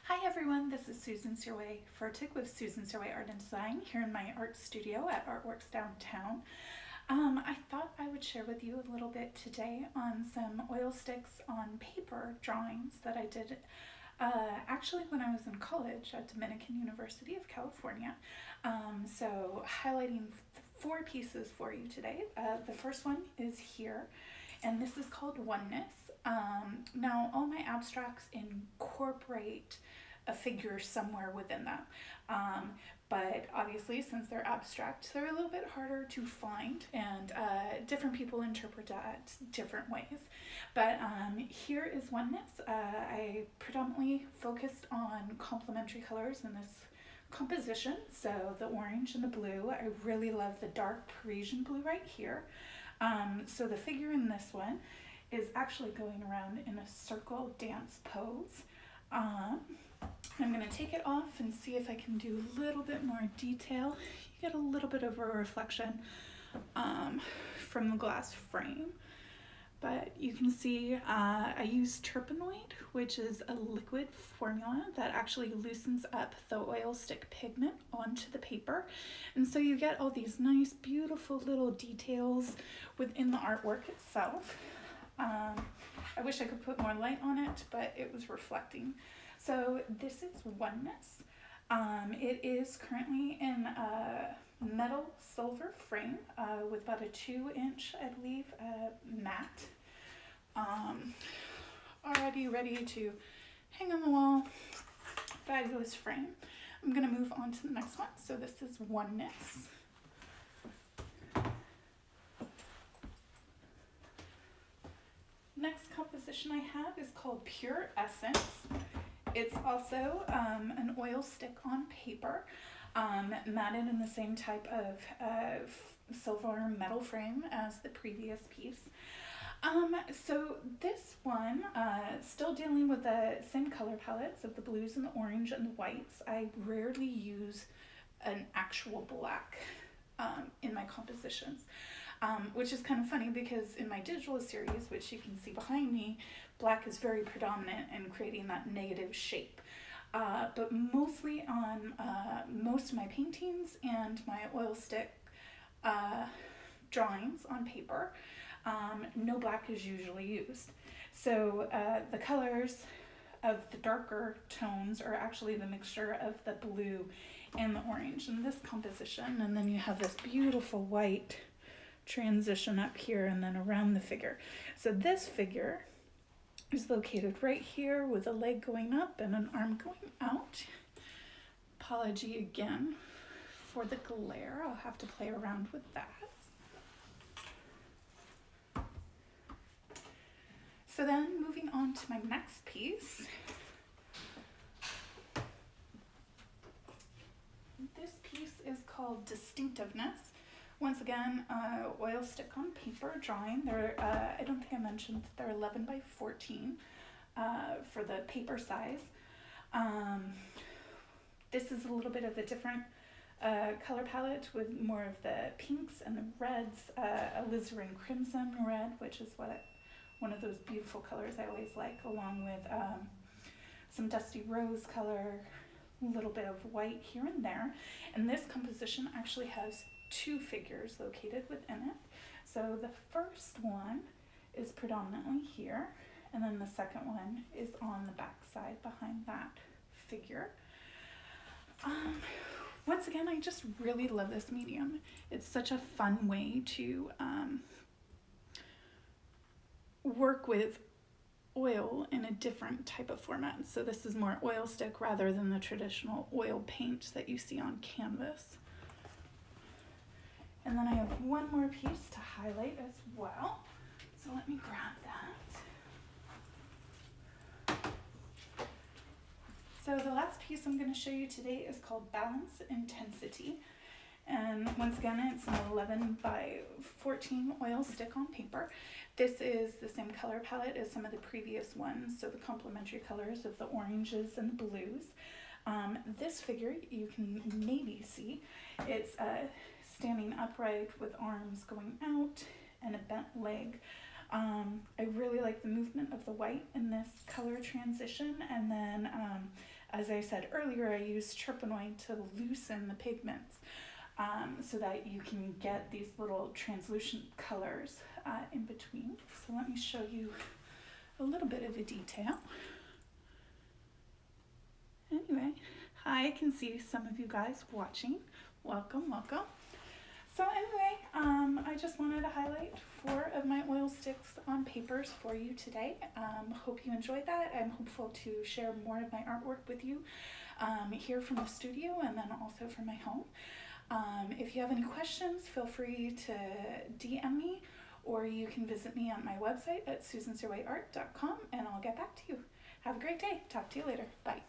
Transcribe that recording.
Hi everyone, this is Susan Sirway Furtick with Susan Sirway Art and Design here in my art studio at Artworks Downtown. I thought I would share with you a little bit today on some oil sticks on paper drawings that I did actually when I was in college at Dominican University of California. So highlighting four pieces for you today. The first one is here, and this is called Oneness. Now all my abstracts incorporate a figure somewhere within them. But obviously, since they're abstract, they're a little bit harder to find, and different people interpret that different ways. But here is Oneness. I predominantly focused on complementary colors in this composition, so the orange and the blue. I really love the dark Parisian blue right here. So the figure in this one is actually going around in a circle dance pose. I'm going to take it off and see if I can do a little bit more detail. You get a little bit of a reflection from the glass frame. But you can see I use Turpenoid, which is a liquid formula that actually loosens up the oil stick pigment onto the paper. And so you get all these nice, beautiful little details within the artwork itself. I wish I could put more light on it, but it was reflecting. So this is Oneness. It is currently in a metal silver frame with about a 2-inch, I believe, matte. Already ready to hang on the wall. Fabulous frame. I'm going to move on to the next one. So this is Oneness. Next composition I have is called Pure Essence. It's also an oil stick on paper, matted in the same type of silver metal frame as the previous piece. So this one, still dealing with the same color palettes of the blues and the orange and the whites. I rarely use an actual black in my compositions. Which is kind of funny because in my digital series, which you can see behind me, black is very predominant in creating that negative shape. But mostly on most of my paintings and my oil stick drawings on paper, no black is usually used. So the colors of the darker tones are actually the mixture of the blue and the orange in this composition. And then you have this beautiful white transition up here and then around the figure. So this figure is located right here with a leg going up and an arm going out. Apology again for the glare. I'll have to play around with that. So then moving on to my next piece. This piece is called Distinctiveness. Once again, oil stick on paper drawing. They're, I don't think I mentioned that they're 11 by 14 for the paper size. This is a little bit of a different color palette with more of the pinks and the reds, alizarin crimson red, which is one of those beautiful colors I always like, along with some dusty rose color, a little bit of white here and there. And this composition actually has 2 figures located within it. So the first one is predominantly here, and then the second one is on the back side behind that figure. Once again, I just really love this medium. It's such a fun way to work with oil in a different type of format. So this is more oil stick rather than the traditional oil paint that you see on canvas. And then I have one more piece to highlight as well. So let me grab that. So the last piece I'm going to show you today is called Balance Intensity. And once again, it's an 11 by 14 oil stick on paper. This is the same color palette as some of the previous ones, so the complementary colors of the oranges and the blues. This figure, you can maybe see, it's standing upright with arms going out and a bent leg. I really like the movement of the white in this color transition, and then as I said earlier, I use Turpenoid to loosen the pigments so that you can get these little translucent colors in between. So let me show you a little bit of the detail. Anyway, I can see some of you guys watching. Welcome, welcome. So anyway, I just wanted to highlight 4 of my oil sticks on papers for you today. Hope you enjoyed that. I'm hopeful to share more of my artwork with you here from the studio and then also from my home. If you have any questions, feel free to DM me, or you can visit me on my website at susanserwayart.com and I'll get back to you. Have a great day. Talk to you later. Bye.